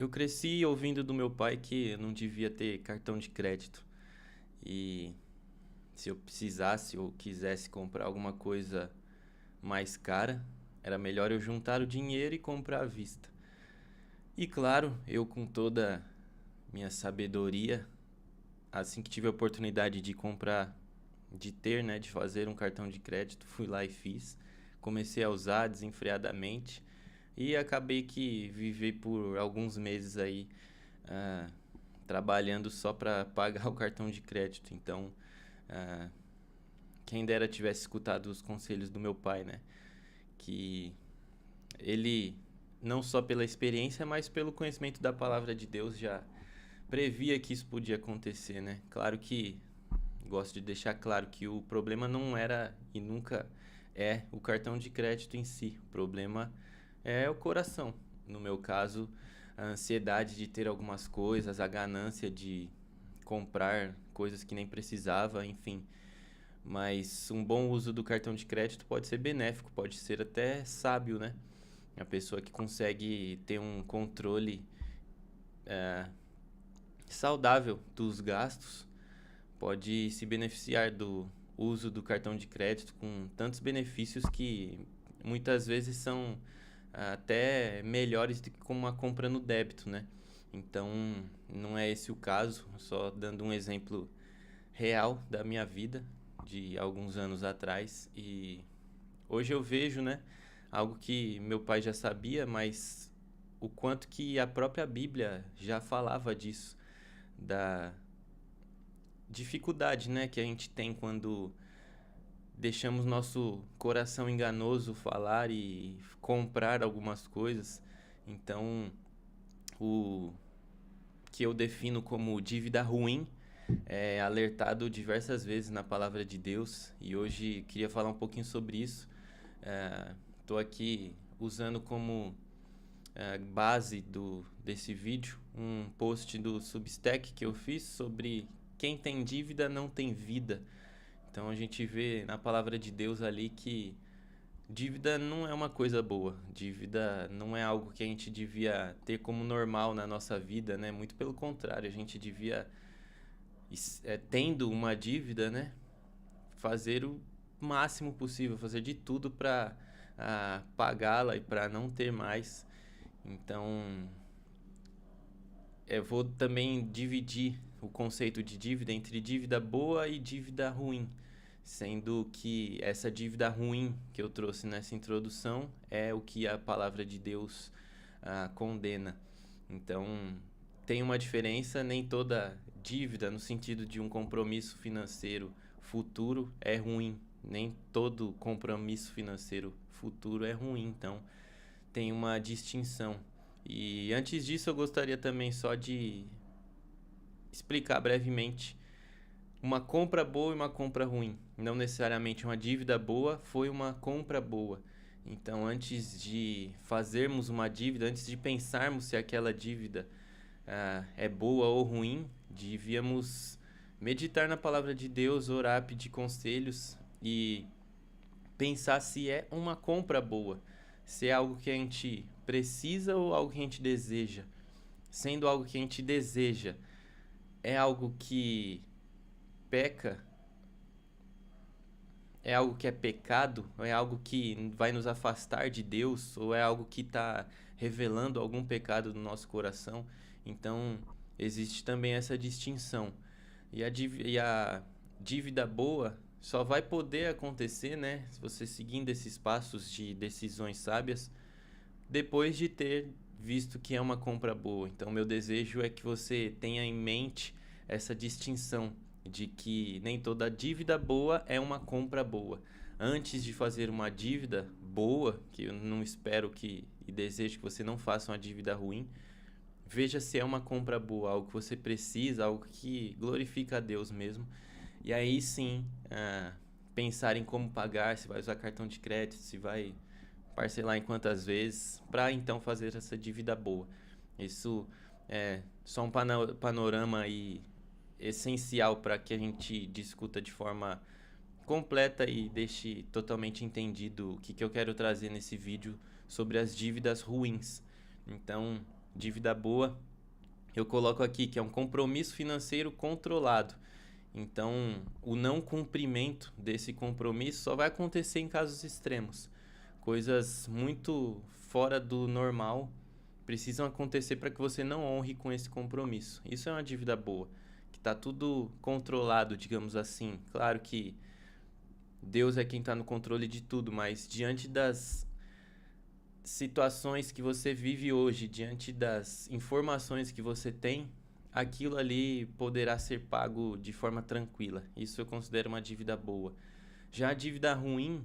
Eu cresci ouvindo do meu pai que eu não devia ter cartão de crédito. E se eu precisasse ou quisesse comprar alguma coisa mais cara, era melhor eu juntar o dinheiro e comprar à vista. E claro, eu com toda minha sabedoria, assim que tive a oportunidade de comprar, de ter, né, de fazer um cartão de crédito, fui lá e fiz. Comecei a usar desenfreadamente e acabei que vivi por alguns meses aí ah, trabalhando só para pagar o cartão de crédito. Então, ah, quem dera tivesse escutado os conselhos do meu pai, né? Que ele, não só pela experiência, mas pelo conhecimento da palavra de Deus, já previa que isso podia acontecer, né? Claro que gosto de deixar claro que o problema não era e nunca é o cartão de crédito em si. O problema é o coração. No meu caso, a ansiedade de ter algumas coisas, a ganância de comprar coisas que nem precisava, enfim. Mas um bom uso do cartão de crédito pode ser benéfico, pode ser até sábio, né? A pessoa que consegue ter um controle saudável dos gastos pode se beneficiar do uso do cartão de crédito com tantos benefícios que muitas vezes são até melhores do que com uma compra no débito, né? Então, não é esse o caso, só dando um exemplo real da minha vida de alguns anos atrás e hoje eu vejo, né, algo que meu pai já sabia, mas o quanto que a própria Bíblia já falava disso, da dificuldade, né, que a gente tem quando deixamos nosso coração enganoso falar e comprar algumas coisas. Então, o que eu defino como dívida ruim é alertado diversas vezes na palavra de Deus e hoje queria falar um pouquinho sobre isso. Estou aqui usando como base desse vídeo um post do Substack que eu fiz sobre quem tem dívida não tem vida. Então a gente vê na palavra de Deus ali que dívida não é uma coisa boa. Dívida não é algo que a gente devia ter como normal na nossa vida, né? Muito pelo contrário, a gente devia, tendo uma dívida, né? Fazer o máximo possível, fazer de tudo para pagá-la e para não ter mais. Então, eu vou também dividir o conceito de dívida entre dívida boa e dívida ruim, sendo que essa dívida ruim que eu trouxe nessa introdução é o que a palavra de Deus condena. Então, tem uma diferença, nem toda dívida, no sentido de um compromisso financeiro futuro, é ruim. Nem todo compromisso financeiro futuro é ruim. Então, tem uma distinção. E antes disso, eu gostaria também só de explicar brevemente uma compra boa e uma compra ruim. Não necessariamente uma dívida boa foi uma compra boa. Então, antes de fazermos uma dívida, antes de pensarmos se aquela dívida é boa ou ruim, devíamos meditar na palavra de Deus, orar, pedir conselhos e pensar se é uma compra boa, se é algo que a gente precisa ou algo que a gente deseja. Sendo algo que a gente deseja, é algo que peca, é algo que é pecado, ou é algo que vai nos afastar de Deus, ou é algo que está revelando algum pecado no nosso coração. Então, existe também essa distinção. E a dívida boa só vai poder acontecer, né, se você seguindo esses passos de decisões sábias, depois de ter visto que é uma compra boa. Então, meu desejo é que você tenha em mente essa distinção de que nem toda dívida boa é uma compra boa. Antes de fazer uma dívida boa, que eu não espero que e desejo que você não faça uma dívida ruim, veja se é uma compra boa, algo que você precisa, algo que glorifica a Deus mesmo. E aí sim, pensar em como pagar, se vai usar cartão de crédito, se vai parcelar em quantas vezes, para então fazer essa dívida boa. Isso é só um panorama aí essencial para que a gente discuta de forma completa e deixe totalmente entendido o que eu quero trazer nesse vídeo sobre as dívidas ruins. Então, dívida boa, eu coloco aqui que é um compromisso financeiro controlado. Então, o não cumprimento desse compromisso só vai acontecer em casos extremos. Coisas muito fora do normal precisam acontecer para que você não honre com esse compromisso. Isso é uma dívida boa, que está tudo controlado, digamos assim. Claro que Deus é quem está no controle de tudo, mas diante das situações que você vive hoje, diante das informações que você tem, aquilo ali poderá ser pago de forma tranquila. Isso eu considero uma dívida boa. Já a dívida ruim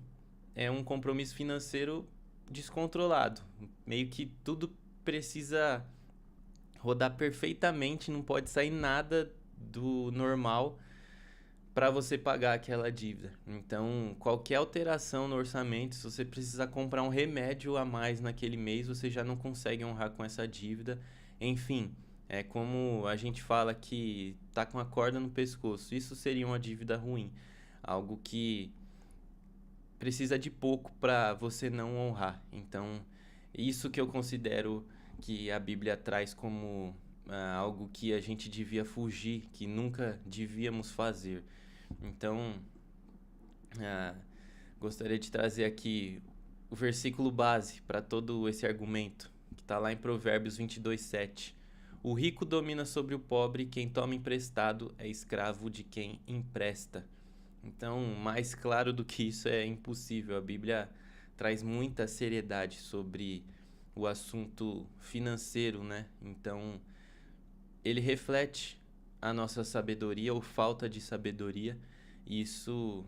é um compromisso financeiro descontrolado. Meio que tudo precisa rodar perfeitamente, não pode sair nada do normal para você pagar aquela dívida. Então, qualquer alteração no orçamento, se você precisar comprar um remédio a mais naquele mês, você já não consegue honrar com essa dívida. Enfim, é como a gente fala que tá com a corda no pescoço. Isso seria uma dívida ruim, algo que precisa de pouco para você não honrar. Então, isso que eu considero que a Bíblia traz como algo que a gente devia fugir, que nunca devíamos fazer. Então, gostaria de trazer aqui o versículo base para todo esse argumento, que está lá em Provérbios 22:7. O rico domina sobre o pobre, quem toma emprestado é escravo de quem empresta. Então, mais claro do que isso é impossível. A Bíblia traz muita seriedade sobre o assunto financeiro, né? Então, ele reflete a nossa sabedoria ou falta de sabedoria, e isso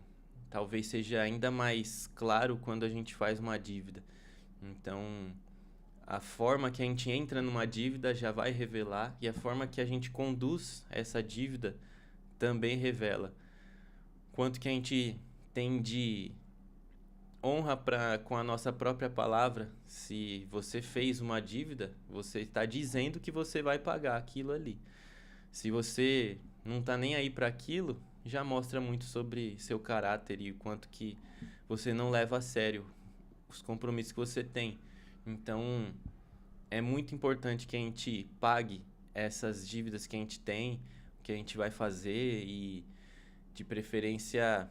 talvez seja ainda mais claro quando a gente faz uma dívida. Então, a forma que a gente entra numa dívida já vai revelar, e a forma que a gente conduz essa dívida também revela quanto que a gente tem de honra com a nossa própria palavra. Se você fez uma dívida, você está dizendo que você vai pagar aquilo ali. Se você não tá nem aí para aquilo, já mostra muito sobre seu caráter e o quanto que você não leva a sério os compromissos que você tem. Então, é muito importante que a gente pague essas dívidas que a gente tem, o que a gente vai fazer, e de preferência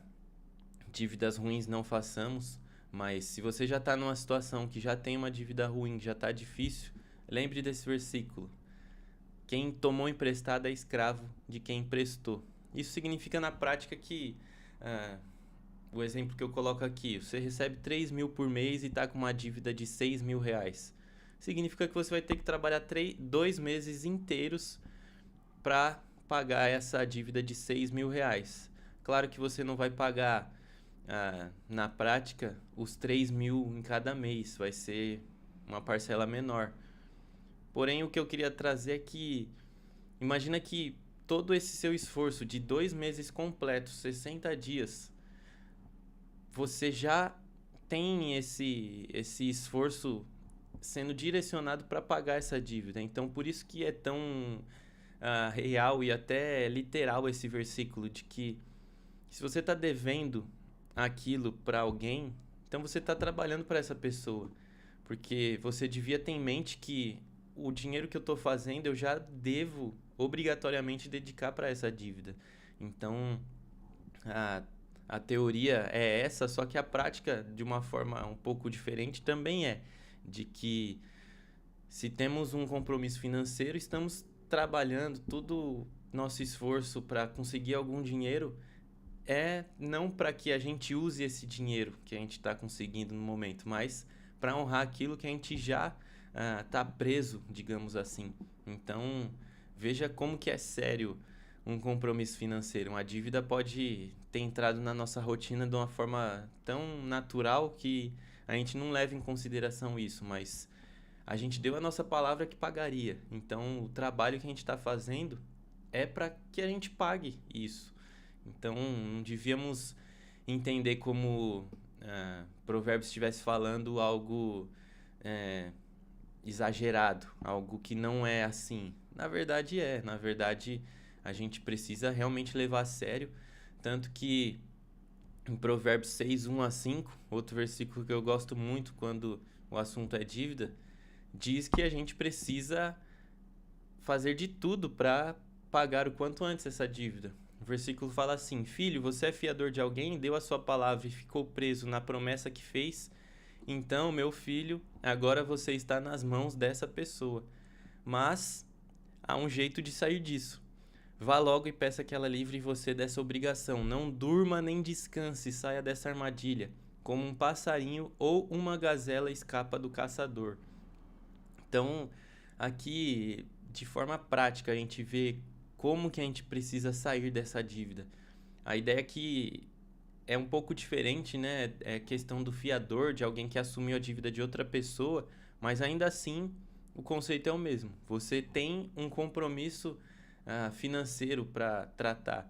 dívidas ruins não façamos. Mas se você já está numa situação que já tem uma dívida ruim, já está difícil, lembre desse versículo. Quem tomou emprestado é escravo de quem emprestou. Isso significa na prática que, o exemplo que eu coloco aqui, você recebe 3 mil por mês e está com uma dívida de 6 mil reais. Significa que você vai ter que trabalhar 2 meses inteiros para pagar essa dívida de 6 mil reais. Claro que você não vai pagar, na prática, os 3 mil em cada mês, vai ser uma parcela menor. Porém, o que eu queria trazer é que, imagina que todo esse seu esforço de 2 meses completos, 60 dias, você já tem esse esforço sendo direcionado para pagar essa dívida. Então, por isso que é tão real e até literal esse versículo de que se você está devendo aquilo para alguém, então você está trabalhando para essa pessoa. Porque você devia ter em mente que o dinheiro que eu estou fazendo eu já devo obrigatoriamente dedicar para essa dívida. Então, a teoria é essa, só que a prática, de uma forma um pouco diferente, também é de que se temos um compromisso financeiro, estamos trabalhando todo nosso esforço para conseguir algum dinheiro, não para que a gente use esse dinheiro que a gente está conseguindo no momento, mas para honrar aquilo que a gente já tá preso, digamos assim. Então, veja como que é sério um compromisso financeiro. Uma dívida pode ter entrado na nossa rotina de uma forma tão natural que a gente não leva em consideração isso, mas a gente deu a nossa palavra que pagaria. Então, o trabalho que a gente está fazendo é para que a gente pague isso. Então, não devíamos entender como Provérbios estivesse falando algo exagerado, algo que não é assim. Na verdade é, na verdade a gente precisa realmente levar a sério, tanto que em Provérbios 6, 1 a 5, outro versículo que eu gosto muito quando o assunto é dívida, diz que a gente precisa fazer de tudo para pagar o quanto antes essa dívida. O versículo fala assim: Filho, você é fiador de alguém, deu a sua palavra e ficou preso na promessa que fez. Então, meu filho, agora você está nas mãos dessa pessoa. Mas há um jeito de sair disso. Vá logo e peça que ela livre você dessa obrigação. Não durma nem descanse, saia dessa armadilha, como um passarinho ou uma gazela escapa do caçador. Então, aqui, de forma prática, a gente vê como que a gente precisa sair dessa dívida. A ideia aqui é um pouco diferente, né? É questão do fiador, de alguém que assumiu a dívida de outra pessoa, mas ainda assim o conceito é o mesmo. Você tem um compromisso financeiro para tratar.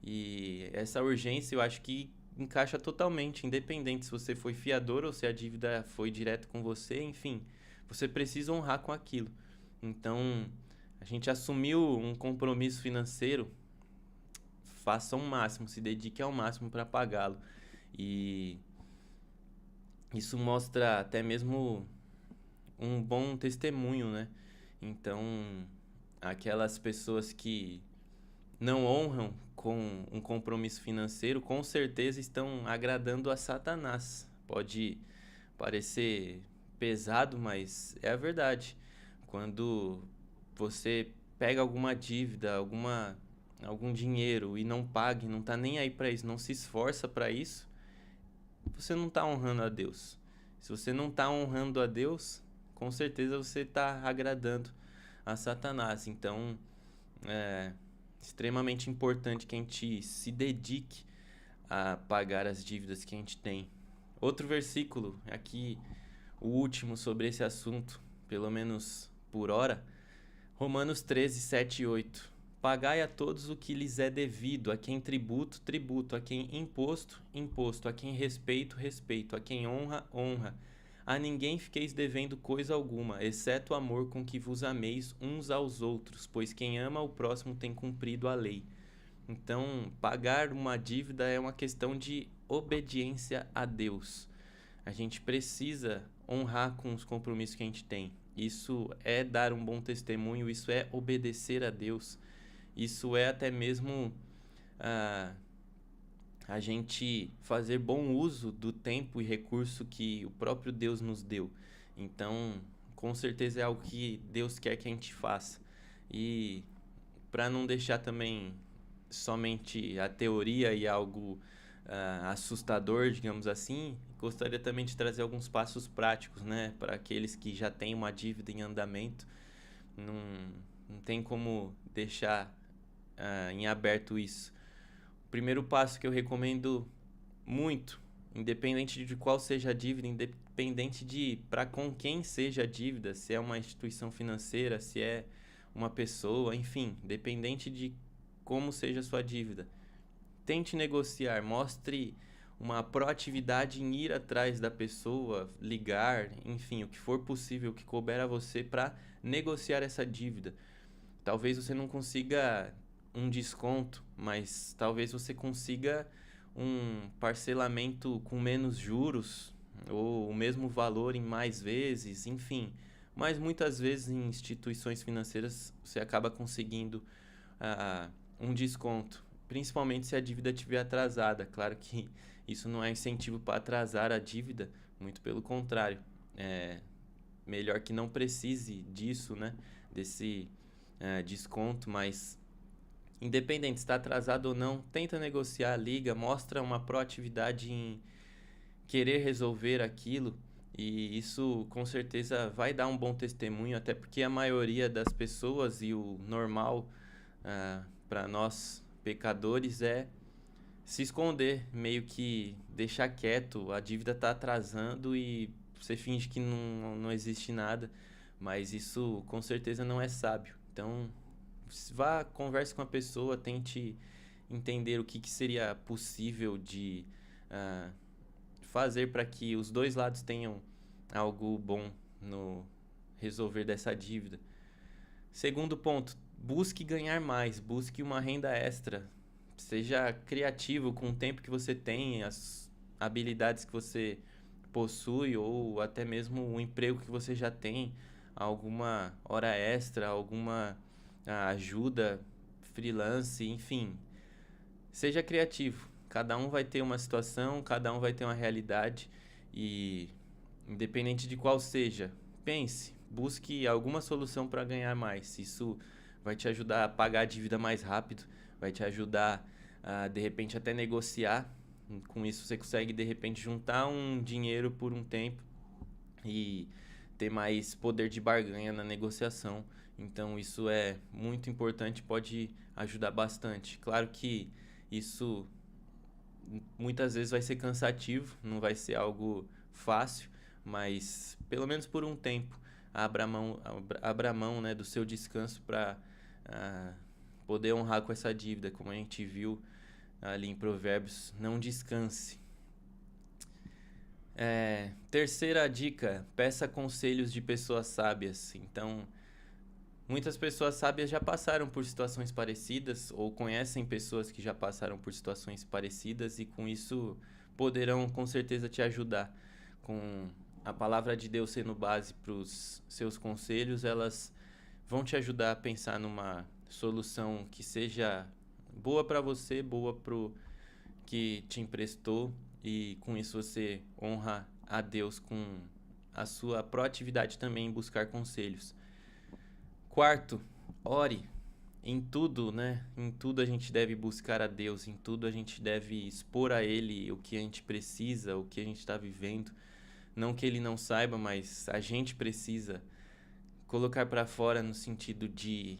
E essa urgência eu acho que encaixa totalmente, independente se você foi fiador ou se a dívida foi direto com você, enfim, você precisa honrar com aquilo. Então, a gente assumiu um compromisso financeiro, faça o máximo, se dedique ao máximo para pagá-lo. E isso mostra até mesmo um bom testemunho, né? Então, aquelas pessoas que não honram com um compromisso financeiro, com certeza estão agradando a Satanás. Pode parecer pesado, mas é a verdade. Quando você pega alguma dívida, algum dinheiro e não paga, não tá nem aí para isso, não se esforça para isso, você não tá honrando a Deus. Se você não tá honrando a Deus, com certeza você tá agradando a Satanás. Então, é extremamente importante que a gente se dedique a pagar as dívidas que a gente tem. Outro versículo, aqui o último sobre esse assunto, pelo menos por hora, Romanos 13, 7 e 8. Pagai a todos o que lhes é devido, a quem tributo, tributo, a quem imposto, imposto, a quem respeito, respeito, a quem honra, honra. A ninguém fiqueis devendo coisa alguma, exceto o amor com que vos ameis uns aos outros, pois quem ama o próximo tem cumprido a lei. Então, pagar uma dívida é uma questão de obediência a Deus. A gente precisa honrar com os compromissos que a gente tem. Isso é dar um bom testemunho, isso é obedecer a Deus. Isso é até mesmo a gente fazer bom uso do tempo e recurso que o próprio Deus nos deu. Então, com certeza é algo que Deus quer que a gente faça. E para não deixar também somente a teoria e algo assustador, digamos assim, gostaria também de trazer alguns passos práticos, né, para aqueles que já têm uma dívida em andamento. Não, não tem como deixar em aberto isso. O primeiro passo que eu recomendo muito, independente de qual seja a dívida, independente de para com quem seja a dívida, se é uma instituição financeira, se é uma pessoa, enfim, independente de como seja a sua dívida, tente negociar, mostre uma proatividade em ir atrás da pessoa, ligar, enfim, o que for possível, o que couber a você para negociar essa dívida. Talvez você não consiga um desconto, mas talvez você consiga um parcelamento com menos juros ou o mesmo valor em mais vezes, enfim. Mas muitas vezes em instituições financeiras você acaba conseguindo um desconto, principalmente se a dívida estiver atrasada. Claro que isso não é incentivo para atrasar a dívida, muito pelo contrário. É melhor que não precise disso, né? Desse desconto, mas independente se está atrasado ou não, tenta negociar, liga, mostra uma proatividade em querer resolver aquilo, e isso com certeza vai dar um bom testemunho, até porque a maioria das pessoas e o normal para nós pecadores é se esconder, meio que deixar quieto, a dívida está atrasando e você finge que não existe nada, mas isso com certeza não é sábio. Então, vá, converse com a pessoa, tente entender o que seria possível de fazer para que os dois lados tenham algo bom no resolver dessa dívida. Segundo ponto, busque ganhar mais, busque uma renda extra. Seja criativo com o tempo que você tem, as habilidades que você possui ou até mesmo o emprego que você já tem. alguma hora extra, alguma ajuda freelance, enfim. Seja criativo. Cada um vai ter uma situação, cada um vai ter uma realidade e independente de qual seja, pense, busque alguma solução para ganhar mais. Isso vai te ajudar a pagar a dívida mais rápido, vai te ajudar a de repente até negociar. Com isso você consegue de repente juntar um dinheiro por um tempo e ter mais poder de barganha na negociação. Então isso é muito importante, pode ajudar bastante. Claro que isso muitas vezes vai ser cansativo, não vai ser algo fácil, mas pelo menos por um tempo abra mão, né, do seu descanso para poder honrar com essa dívida, como a gente viu ali em Provérbios, não descanse. Terceira dica, peça conselhos de pessoas sábias. Então, muitas pessoas sábias já passaram por situações parecidas ou conhecem pessoas que já passaram por situações parecidas e com isso poderão com certeza te ajudar. Com a palavra de Deus sendo base para os seus conselhos, elas vão te ajudar a pensar numa solução que seja boa para você, boa pro que te emprestou e com isso você honra a Deus com a sua proatividade também em buscar conselhos. Quarto, ore. Em tudo, né? Em tudo a gente deve buscar a Deus, em tudo a gente deve expor a Ele o que a gente precisa, o que a gente está vivendo. Não que Ele não saiba, mas a gente precisa colocar para fora no sentido de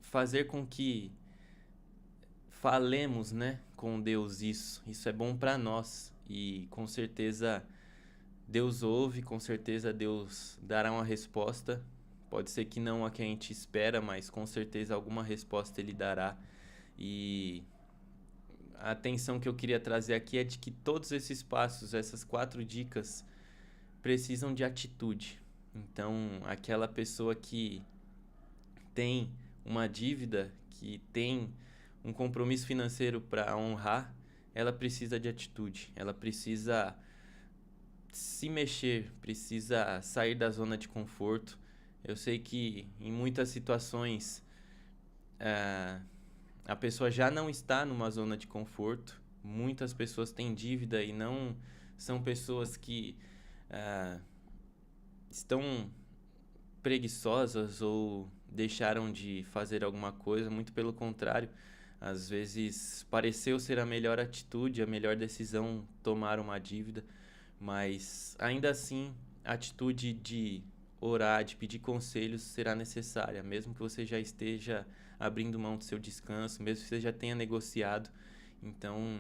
fazer com que falemos, né, com Deus isso. Isso é bom para nós e com certeza Deus ouve, com certeza Deus dará uma resposta. Pode ser que não a que a gente espera, mas com certeza alguma resposta Ele dará. E a atenção que eu queria trazer aqui é de que todos esses passos, essas 4 dicas, precisam de atitude. Então, aquela pessoa que tem uma dívida, que tem um compromisso financeiro para honrar, ela precisa de atitude, ela precisa se mexer, precisa sair da zona de conforto. Eu sei que em muitas situações a pessoa já não está numa zona de conforto. Muitas pessoas têm dívida e não são pessoas que estão preguiçosas ou deixaram de fazer alguma coisa, muito pelo contrário. Às vezes pareceu ser a melhor atitude, a melhor decisão tomar uma dívida, mas ainda assim a atitude de orar, de pedir conselhos será necessária, mesmo que você já esteja abrindo mão do seu descanso, mesmo que você já tenha negociado. Então,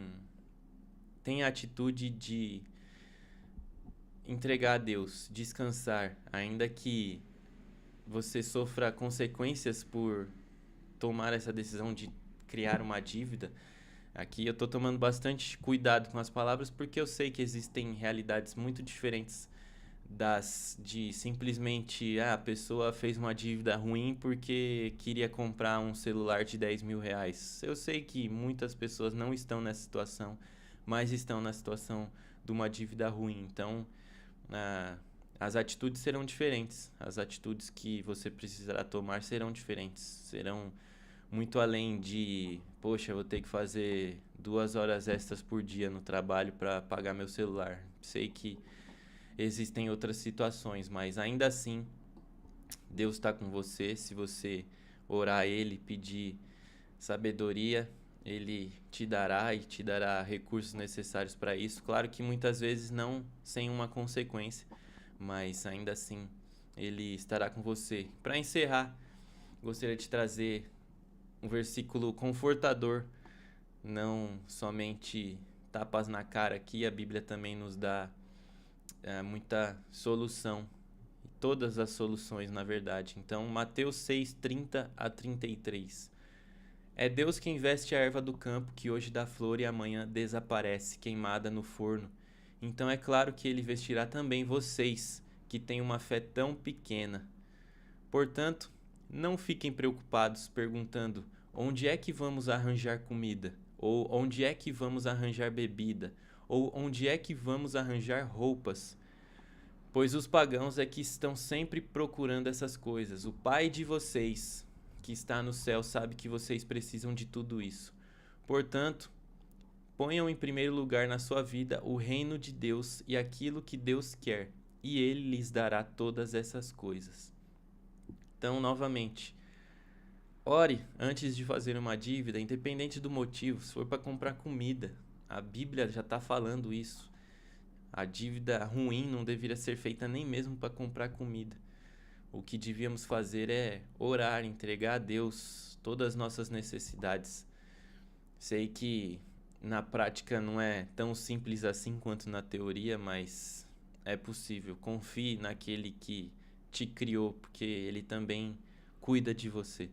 tenha a atitude de entregar a Deus, descansar, ainda que você sofra consequências por tomar essa decisão de criar uma dívida. Aqui eu estou tomando bastante cuidado com as palavras porque eu sei que existem realidades muito diferentes das de simplesmente a pessoa fez uma dívida ruim porque queria comprar um celular de 10 mil reais. Eu sei que muitas pessoas não estão nessa situação, mas estão na situação de uma dívida ruim. Então, as atitudes serão diferentes. As atitudes que você precisará tomar serão diferentes. Serão muito além de, poxa, eu vou ter que fazer 2 horas extras por dia no trabalho para pagar meu celular. Sei que existem outras situações, mas ainda assim, Deus está com você. Se você orar a Ele, pedir sabedoria, Ele te dará e te dará recursos necessários para isso. Claro que muitas vezes não sem uma consequência, mas ainda assim, Ele estará com você. Para encerrar, gostaria de trazer um versículo confortador, não somente tapas na cara aqui, a Bíblia também nos dá muita solução, todas as soluções na verdade. Então, Mateus 6, 30 a 33. É Deus quem veste a erva do campo, que hoje dá flor e amanhã desaparece, queimada no forno. Então é claro que Ele vestirá também vocês, que têm uma fé tão pequena. Portanto, não fiquem preocupados perguntando onde é que vamos arranjar comida, ou onde é que vamos arranjar bebida, ou onde é que vamos arranjar roupas. Pois os pagãos é que estão sempre procurando essas coisas. O Pai de vocês, que está no céu, sabe que vocês precisam de tudo isso. Portanto, ponham em primeiro lugar na sua vida o reino de Deus e aquilo que Deus quer, e Ele lhes dará todas essas coisas. Então, novamente, ore antes de fazer uma dívida, independente do motivo. Se for para comprar comida, a Bíblia já está falando isso. A dívida ruim não deveria ser feita nem mesmo para comprar comida. O que devíamos fazer é orar, entregar a Deus todas as nossas necessidades. Sei que na prática não é tão simples assim quanto na teoria, mas é possível. Confie naquele que te criou, porque ele também cuida de você.